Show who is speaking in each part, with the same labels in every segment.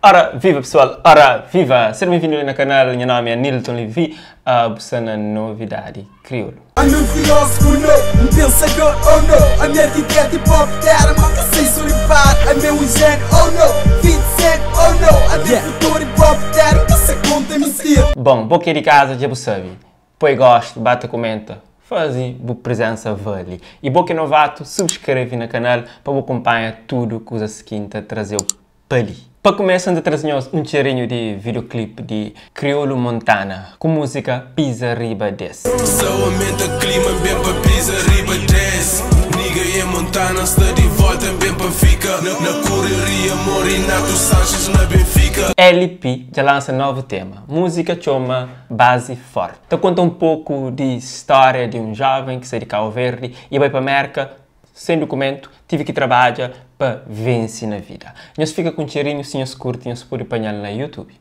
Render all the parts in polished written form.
Speaker 1: Ora, viva pessoal, ora, viva! Sejam bem-vindos no canal, meu nome é Nilton Levi, a buscando novidade crioulo.
Speaker 2: I'm in philosophy, no, pensador, oh no. I'm here to get the pop that I'm not say so bad. I'm in Wizen, oh no, Fit said, oh no. I'm here to the pop that I'm se conta mentira.
Speaker 1: Bom, boca de casa já sabe. Põe gosto, bate, comenta, faz boa presença vale. E boca novato, subscreve no canal para acompanhar tudo que usa seguinte a trazer o pali. Para começar, a trazer um cheirinho de videoclipe de Crioulo Montana com música Pisa Riba Desce.
Speaker 3: Só aumenta o clima bem para Pisa Riba Desce. Niga em Montana está de volta bem para fica. Na correria Morinato Sanches na Benfica.
Speaker 1: LP já lança novo tema, música chama Base Forte. Então conta um pouco de história de um jovem que saiu de Cabo Verde e vai para a América sem documento, tive que trabalhar para vencer na vida. Nós fica com cheirinho, se nós curtem, nós podem apanhar na YouTube.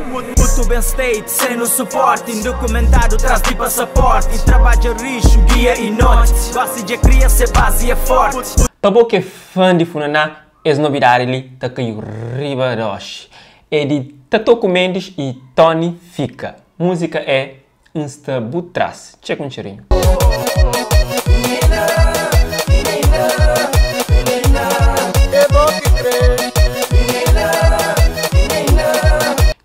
Speaker 4: Muito bem state, sem no suporte, indocumentado, traz de passaporte, trabalha rixo, dia e noite, base de cria, se base é forte.
Speaker 1: Para você que é fã de Funaná, as novidades ali, tá caiu riba roche. É de Tato Mendes e Tony Fica. Música é Insta Butras. Checa um cheirinho.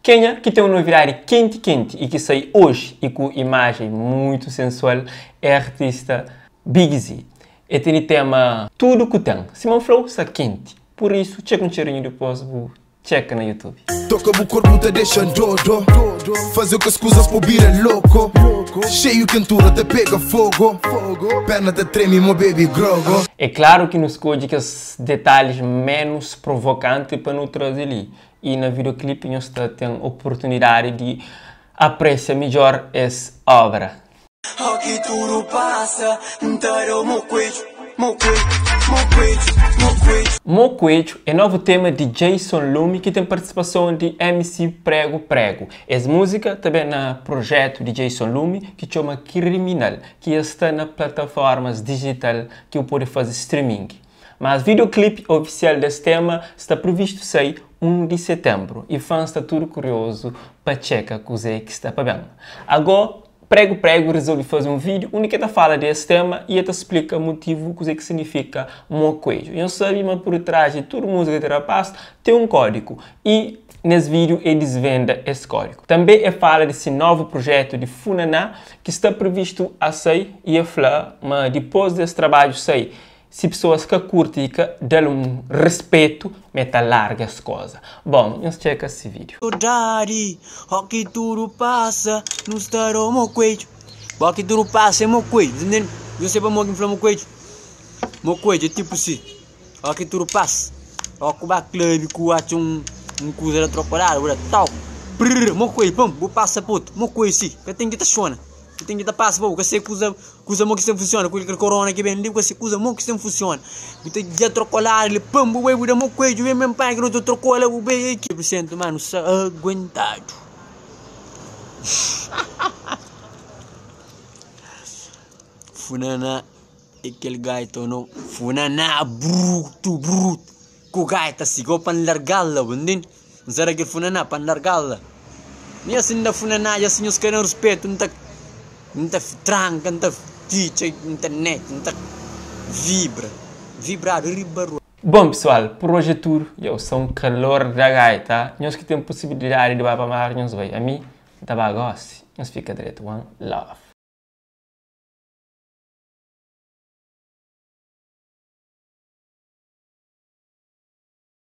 Speaker 1: Kenya, que tem uma novidade quente e que sai hoje e com imagem muito sensual, é a artista Big Z. E tem o tema Tudo que tem. Simão Flow está quente. Por isso, checa um cheirinho depois, checa na YouTube.
Speaker 3: Toca o corpo, te deixa dodo. Fazer o que as coisas por vir é louco. Cheio quentura, te pega fogo. Perna te treme, meu baby grogo.
Speaker 1: É claro que nos escolhe que os detalhes menos provocantes para nos trazer ali. E na videoclipe nós temos a oportunidade de apreciar melhor essa obra.
Speaker 2: Aqui tudo passa,
Speaker 1: Moquejo é novo tema de Jason Lume que tem participação de MC Prego Prego. Essa música também na projeto de Jason Lume que chama Criminal, que está nas plataformas digitais que eu pode fazer streaming. Mas o videoclipe oficial desse tema está previsto sair 1 de setembro e fãs estão tudo curioso para checar o que está para bem. Agora, Prego Prego resolve fazer um vídeo onde ele fala desse tema e ele explica o motivo que significa moquejo. Eu sabia, mas por trás de toda música que rapaz tem um código e nesse vídeo eles vendem esse código. Também ele fala desse novo projeto de Funaná que está previsto a sair e ele fala, mas depois desse trabalho sair, se pessoas que curtem, que dão um respeito, meta larga as coisas. Bom, vamos checar esse vídeo.
Speaker 4: Saudade, aqui tudo passa, não está o moquejo. Aqui tudo passa é moquejo, entendeu? Eu sei para morrer falar moquejo. Moquejo é tipo assim, aqui tudo passa. Aqui o clube que acha um coisa de trocar, olha, tal. Moquejo, vamos, vou passar puto, moquejo sim, que tem que estar chona. Que tem que estar passando, que você usa que isso funciona, com o corona que vem, que você usa que isso funciona. Então já trocou lá, ele pum, o web da moquejo, vem mesmo pai que não trocou lá, o bem que presente, mano, só aguentado. Funaná, aquele gaito não, Funaná, bruto, que o gaito assim, go para largá-la, entendeu? Não será que Funaná para largá-la? Nem assim da Funaná, já assim os querem respeito, não tá tranca, não tá teacher, internet, não tá vibrar, ribarro.
Speaker 1: Bom pessoal, por hoje é tudo. Eu sou um calor da gaita. Nós que temos possibilidade de ir para mar, nós vai. A mim, tá bagosse. Nós fica direto. One love.